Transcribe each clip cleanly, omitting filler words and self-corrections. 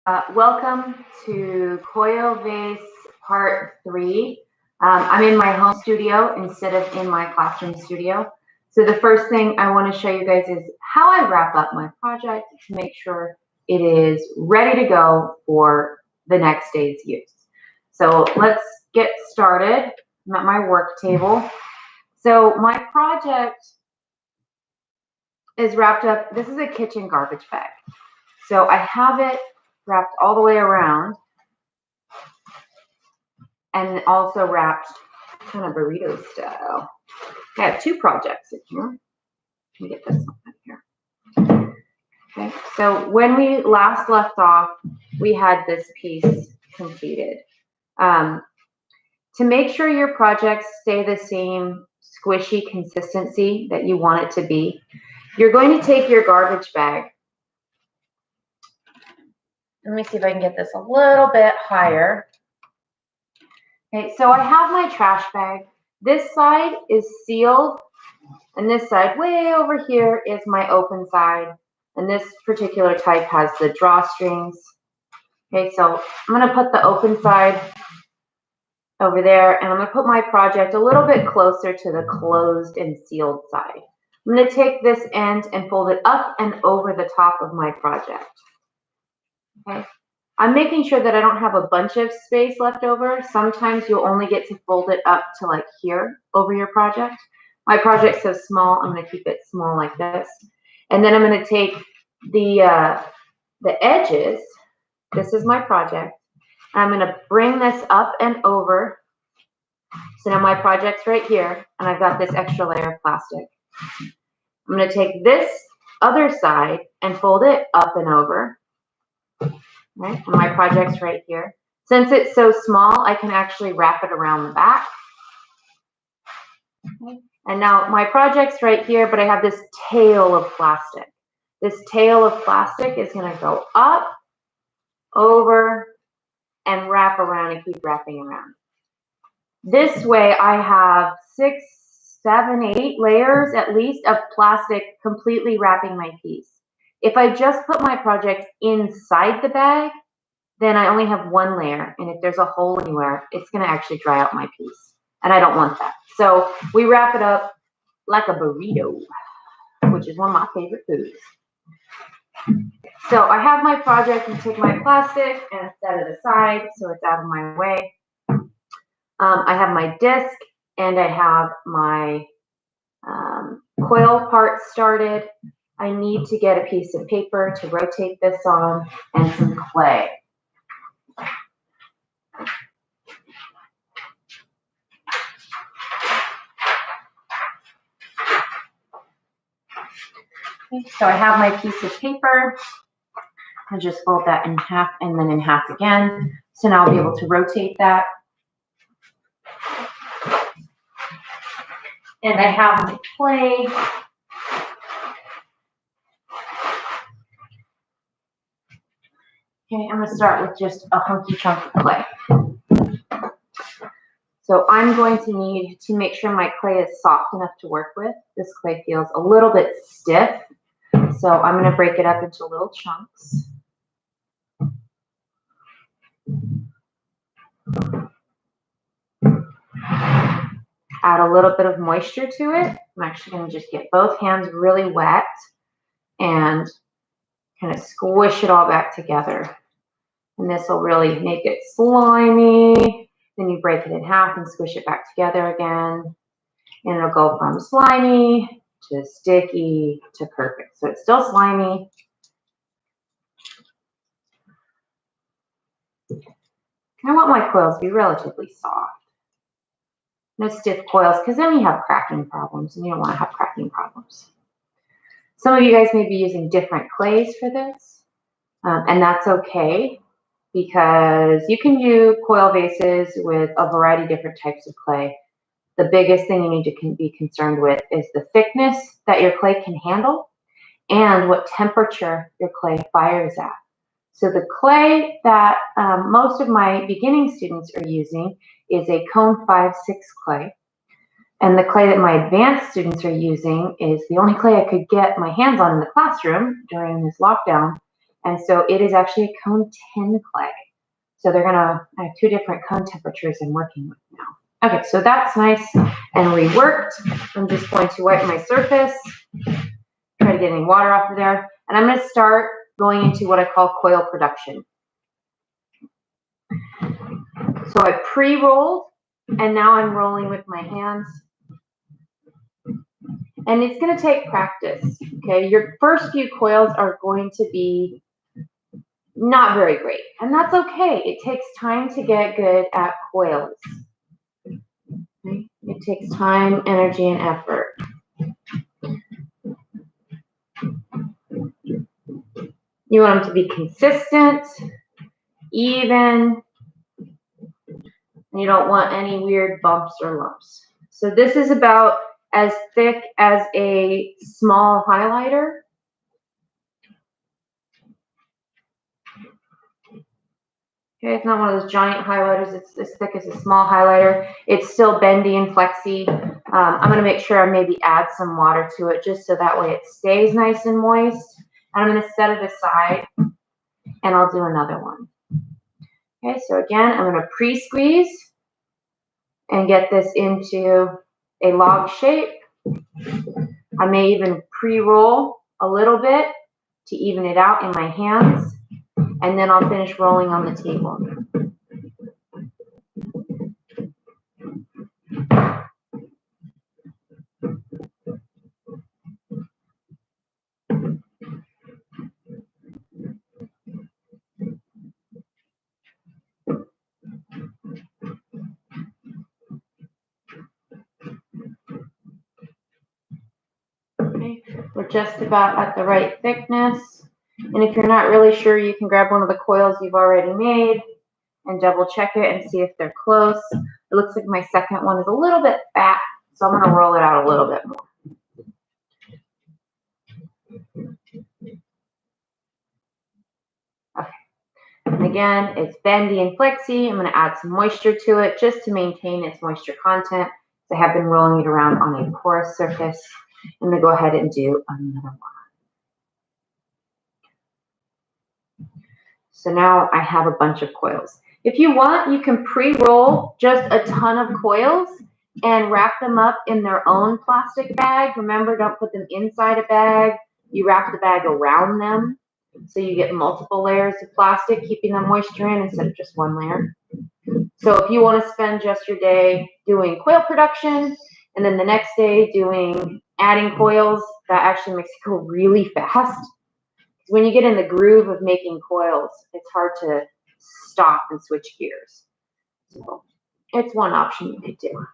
Welcome to Coil Vase Part 3. I'm in my home studio instead of in my classroom studio. So the first thing I want to show you guys is how I wrap up my project to make sure it is ready to go for the next day's use. So let's get started. I'm at my work table. So my project is wrapped up. This is a kitchen garbage bag. So I have it wrapped all the way around and also wrapped kind of burrito style. I have two projects in here. Let me get this one out here. Okay, so when we last left off, we had this piece completed. To make sure your projects stay the same squishy consistency that you want it to be, you're going to take your garbage bag. Let me see if I can get this a little bit higher. Okay, so I have my trash bag. This side is sealed, and this side way over here is my open side. And this particular type has the drawstrings. Okay, so I'm going to put the open side over there, and I'm going to put my project a little bit closer to the closed and sealed side. I'm going to take this end and fold it up and over the top of my project. Okay. I'm making sure that I don't have a bunch of space left over. Sometimes you'll only get to fold it up to like here over your project. My project's so small, I'm going to keep it small like this. And then I'm going to take the edges. This is my project. I'm going to bring this up and over. So now my project's right here, and I've got this extra layer of plastic. I'm going to take this other side and fold it up and over. Right, and my project's right here. Since it's so small, I can actually wrap it around the back. Okay. And now my project's right here, but I have this tail of plastic. This tail of plastic is going to go up, over, and wrap around and keep wrapping around. This way I have 6, 7, 8 layers at least of plastic completely wrapping my piece. If I just put my project inside the bag, then I only have one layer, and if there's a hole anywhere, it's going to actually dry out my piece, and I don't want that. So we wrap it up like a burrito, which is one of my favorite foods. So I have my project, and take my plastic and set it aside so it's out of my way. I have my disc, and I have my coil part started. I need to get a piece of paper to rotate this on and some clay. Okay, so I have my piece of paper. I just fold that in half and then in half again. So now I'll be able to rotate that. And I have my clay. Okay, I'm going to start with just a hunky chunk of clay. So I'm going to need to make sure my clay is soft enough to work with. This clay feels a little bit stiff, so I'm going to break it up into little chunks. Add a little bit of moisture to it. I'm actually going to just get both hands really wet and kind of squish it all back together. And this will really make it slimy. Then you break it in half and squish it back together again. And it'll go from slimy to sticky to perfect. So it's still slimy. I want my coils to be relatively soft. No stiff coils, because then you have cracking problems, and you don't want to have cracking problems. Some of you guys may be using different clays for this, and that's okay, because you can use coil vases with a variety of different types of clay. The biggest thing you need to be concerned with is the thickness that your clay can handle and what temperature your clay fires at. So the clay that most of my beginning students are using is a cone 5-6 clay. And the clay that my advanced students are using is the only clay I could get my hands on in the classroom during this lockdown, And so it is actually a cone 10 clay. So I have 2 different cone temperatures I'm working with now. Okay, so that's nice and reworked. I'm just going to wipe my surface, try to get any water off of there. And I'm going to start going into what I call coil production. So I pre-rolled, and now I'm rolling with my hands. And it's going to take practice, okay? Your first few coils are going to be not very great, and that's okay. It takes time to get good at coils. Okay? It takes time, energy, and effort. You want them to be consistent, even. You don't want any weird bumps or lumps. So this is about as thick as a small highlighter. Okay, it's not one of those giant highlighters. It's as thick as a small highlighter. It's still bendy and flexy. I'm going to make sure I maybe add some water to it just so that way it stays nice and moist. And I'm going to set it aside, and I'll do another one. Okay, so again, I'm going to pre-squeeze and get this into a log shape. I may even pre-roll a little bit to even it out in my hands, and then I'll finish rolling on the table. Okay, we're just about at the right thickness. And if you're not really sure, you can grab one of the coils you've already made and double check it and see if they're close. It looks like my second one is a little bit fat, so I'm going to roll it out a little bit more. Okay. And again, it's bendy and flexy. I'm going to add some moisture to it just to maintain its moisture content. So I have been rolling it around on a porous surface. I'm going to go ahead and do another one. So now I have a bunch of coils. If you want, you can pre-roll just a ton of coils and wrap them up in their own plastic bag. Remember, don't put them inside a bag. You wrap the bag around them so you get multiple layers of plastic, keeping the moisture in instead of just one layer. So if you want to spend just your day doing coil production and then the next day adding coils, that actually makes it go really fast. When you get in the groove of making coils, it's hard to stop and switch gears. So it's one option you could do.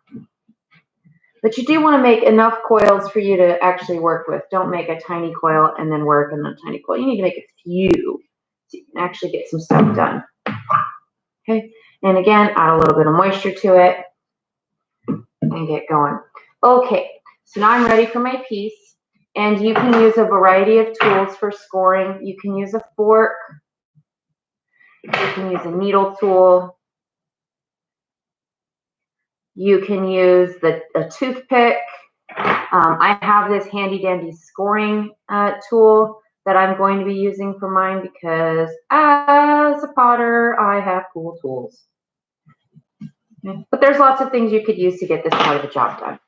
But you do want to make enough coils for you to actually work with. Don't make a tiny coil and then work on a tiny coil. You need to make a few so you can actually get some stuff done. Okay, and again, add a little bit of moisture to it and get going. Okay, so now I'm ready for my piece. And you can use a variety of tools for scoring. You can use a fork. You can use a needle tool. You can use a toothpick. I have this handy dandy scoring tool that I'm going to be using for mine because as a potter, I have cool tools. Okay. But there's lots of things you could use to get this part of the job done.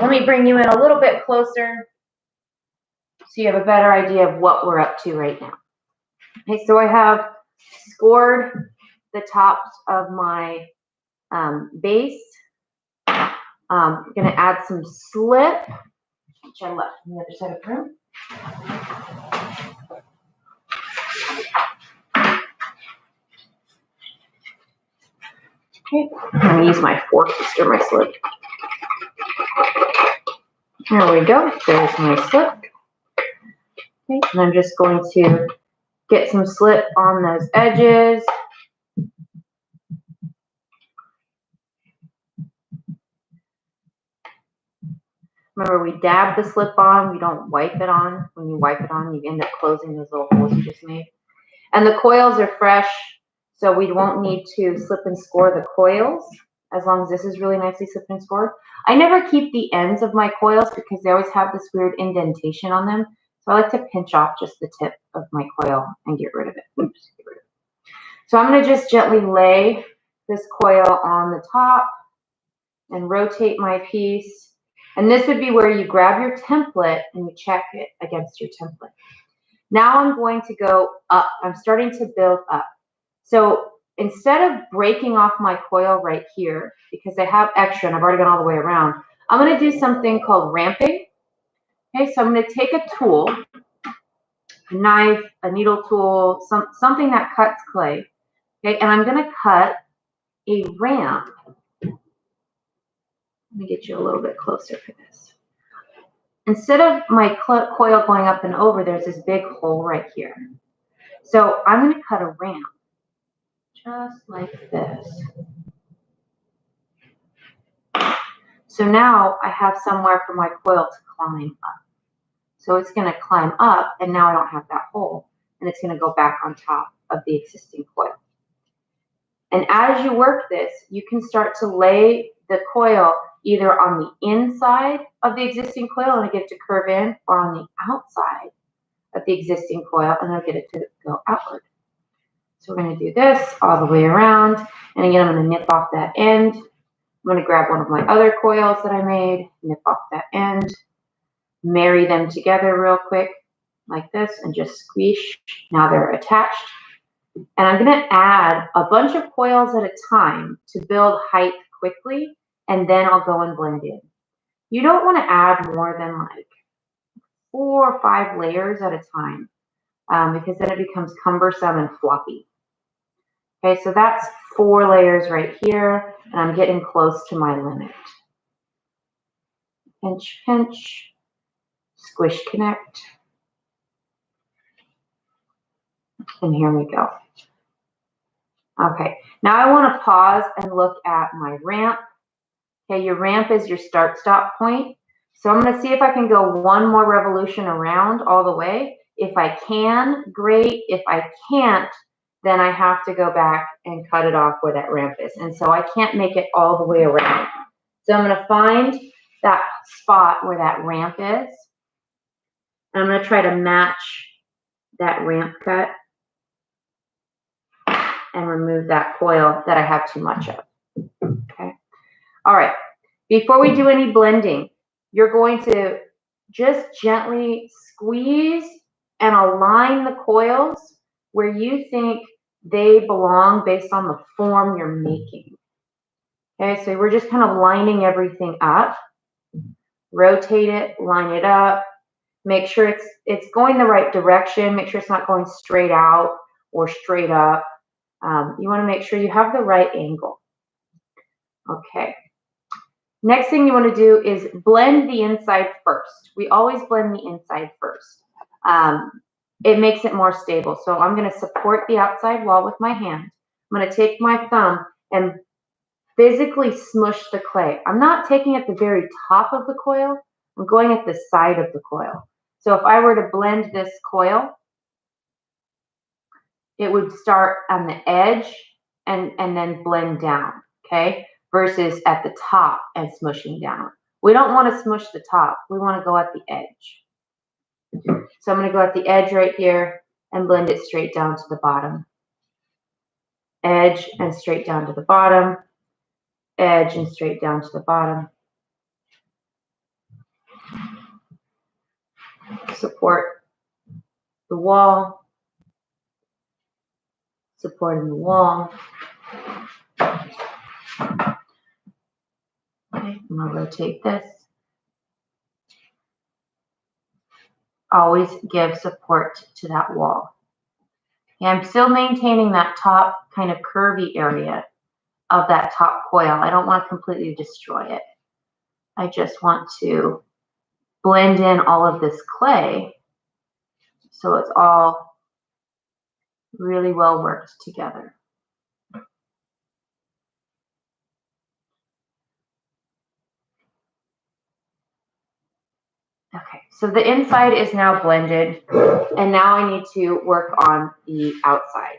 Let me bring you in a little bit closer so you have a better idea of what we're up to right now. Okay, so I have scored the tops of my base. I'm going to add some slip, which I left on the other side of the room. Okay, I'm going to use my fork to stir my slip. There we go. There's my slip. Okay, and I'm just going to get some slip on those edges. Remember, we dab the slip on. We don't wipe it on. When you wipe it on, you end up closing those little holes you just made. And the coils are fresh, so we won't need to slip and score the coils as long as this is really nicely slipped and scored. I never keep the ends of my coils because they always have this weird indentation on them. So I like to pinch off just the tip of my coil and get rid of it. Oops, get rid of it. So I'm going to just gently lay this coil on the top and rotate my piece. And this would be where you grab your template and you check it against your template. Now I'm going to go up. I'm starting to build up. So instead of breaking off my coil right here, because I have extra and I've already gone all the way around, I'm going to do something called ramping. Okay, so I'm going to take a tool, a knife, a needle tool, something that cuts clay. Okay, and I'm going to cut a ramp. Let me get you a little bit closer for this. Instead of my coil going up and over, there's this big hole right here. So I'm going to cut a ramp just like this. So now I have somewhere for my coil to climb up. So it's going to climb up, and now I don't have that hole, and it's going to go back on top of the existing coil. And as you work this, you can start to lay the coil either on the inside of the existing coil and I get it to curve in, or on the outside of the existing coil and I'll get it to go outward. So we're going to do this all the way around. And again, I'm going to nip off that end. I'm going to grab one of my other coils that I made, nip off that end, marry them together real quick like this and just squeeze. Now they're attached. And I'm going to add a bunch of coils at a time to build height quickly, and then I'll go and blend in. You don't want to add more than like 4 or 5 layers at a time because then it becomes cumbersome and floppy. Okay, so that's 4 layers right here, and I'm getting close to my limit. Pinch, pinch, squish, connect. And here we go. Okay, now I want to pause and look at my ramp. Okay, your ramp is your start-stop point. So I'm going to see if I can go 1 more revolution around all the way. If I can, great. If I can't, then I have to go back and cut it off where that ramp is. And so I can't make it all the way around. So I'm going to find that spot where that ramp is. And I'm going to try to match that ramp cut and remove that coil that I have too much of. Okay. All right. Before we do any blending, you're going to just gently squeeze and align the coils where you think they belong based on the form you're making. Okay, so we're just kind of lining everything up. Rotate it, line it up. Make sure it's going the right direction. Make sure it's not going straight out or straight up. You want to make sure you have the right angle. Okay. Next thing you want to do is blend the inside first. We always blend the inside first. It makes it more stable. So I'm going to support the outside wall with my hand. I'm going to take my thumb and physically smush the clay. I'm not taking it at the very top of the coil. I'm going at the side of the coil. So if I were to blend this coil, it would start on the edge and then blend down, okay? Versus at the top and smushing down. We don't want to smush the top. We want to go at the edge. So I'm going to go at the edge right here and blend it straight down to the bottom. Edge and straight down to the bottom. Edge and straight down to the bottom. Support the wall. Supporting the wall. Okay, I'm going to rotate this. Always give support to that wall. Okay, I'm still maintaining that top kind of curvy area of that top coil. I don't want to completely destroy it. I just want to blend in all of this clay so it's all really well worked together. Okay, so the inside is now blended, and now I need to work on the outside.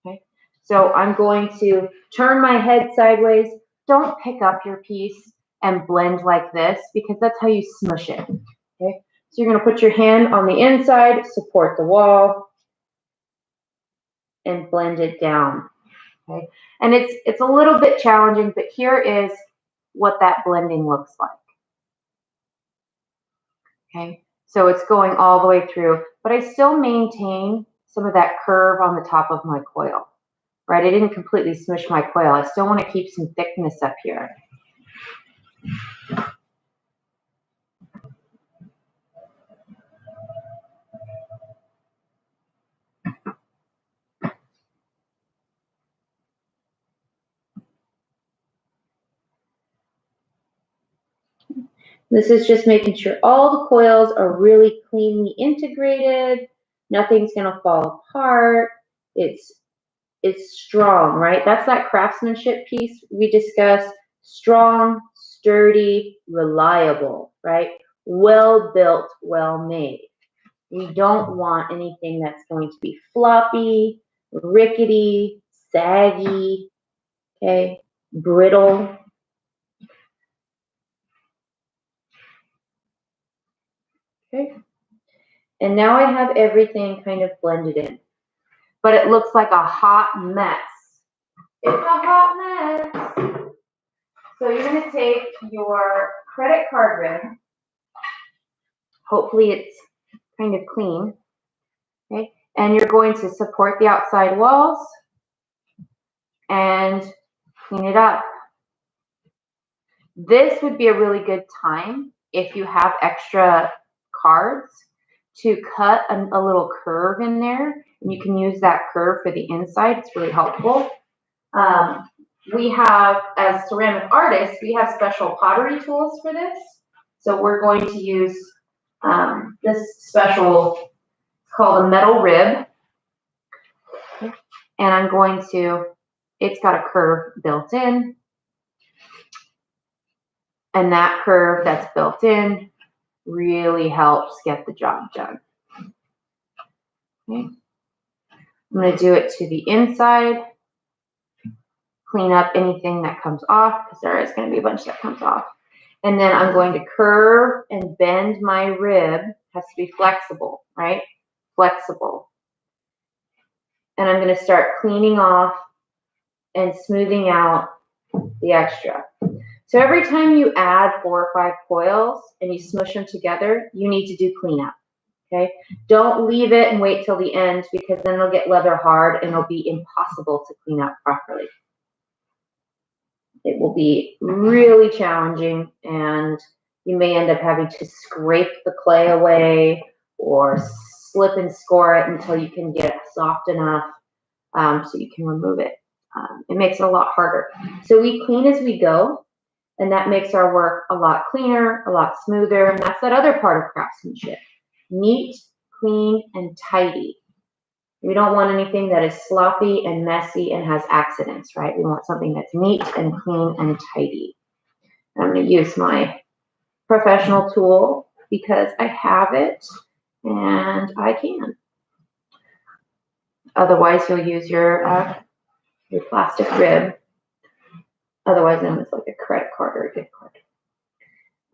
Okay, so I'm going to turn my head sideways. Don't pick up your piece and blend like this because that's how you smush it. Okay, So you're going to put your hand on the inside, support the wall, and blend it down. Okay, and it's a little bit challenging, but here is what that blending looks like. Okay, so it's going all the way through, but I still maintain some of that curve on the top of my coil, right? I didn't completely smush my coil. I still want to keep some thickness up here. This is just making sure all the coils are really cleanly integrated. Nothing's going to fall apart. It's strong, right? That's that craftsmanship piece we discussed. Strong, sturdy, reliable, right? Well built, well made. We don't want anything that's going to be floppy, rickety, saggy, okay, brittle. Okay. And now I have everything kind of blended in, but it looks like a hot mess. It's a hot mess. So you're going to take your credit card rim. Hopefully it's kind of clean. Okay. And you're going to support the outside walls and clean it up. This would be a really good time if you have extra cards to cut a little curve in there. And you can use that curve for the inside. It's really helpful. We have, as ceramic artists, we have special pottery tools for this. So we're going to use this special, it's called a metal rib. And I'm going to, it's got a curve built in. And that curve that's built in really helps get the job done. Okay. I'm going to do it to the inside. Clean up anything that comes off, because there is going to be a bunch that comes off. And then I'm going to curve and bend my rib. It has to be flexible, right? Flexible. And I'm going to start cleaning off and smoothing out the extra. So every time you add 4 or 5 coils and you smush them together, you need to do cleanup. Okay? Don't leave it and wait till the end, because then it'll get leather hard and it'll be impossible to clean up properly. It will be really challenging, and you may end up having to scrape the clay away or slip and score it until you can get it soft enough so you can remove it. It makes it a lot harder. So we clean as we go, and that makes our work a lot cleaner, a lot smoother, and that's that other part of craftsmanship. Neat, clean, and tidy. We don't want anything that is sloppy and messy and has accidents, right? We want something that's neat and clean and tidy. I'm going to use my professional tool because I have it and I can. Otherwise, you'll use your plastic rib, otherwise known as like a credit card or a gift card.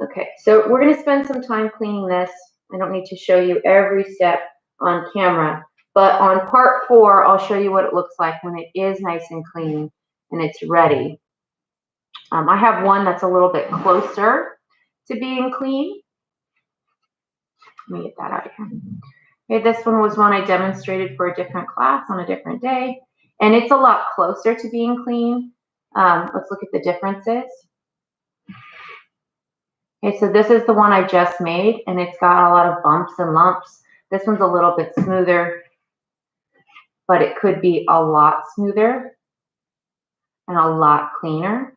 Okay, so we're going to spend some time cleaning this. I don't need to show you every step on camera. But on part 4, I'll show you what it looks like when it is nice and clean and it's ready. I have one that's a little bit closer to being clean. Let me get that out of here. Okay, this one was one I demonstrated for a different class on a different day, and it's a lot closer to being clean. Let's look at the differences. Okay, so this is the one I just made, and it's got a lot of bumps and lumps. This one's a little bit smoother, but it could be a lot smoother and a lot cleaner.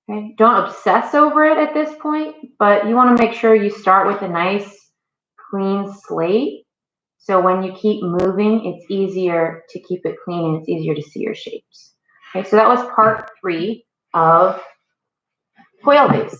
Okay, don't obsess over it at this point, but you want to make sure you start with a nice clean slate. So when you keep moving, it's easier to keep it clean and it's easier to see your shapes. Okay, so that was part 3 of Coil Vase.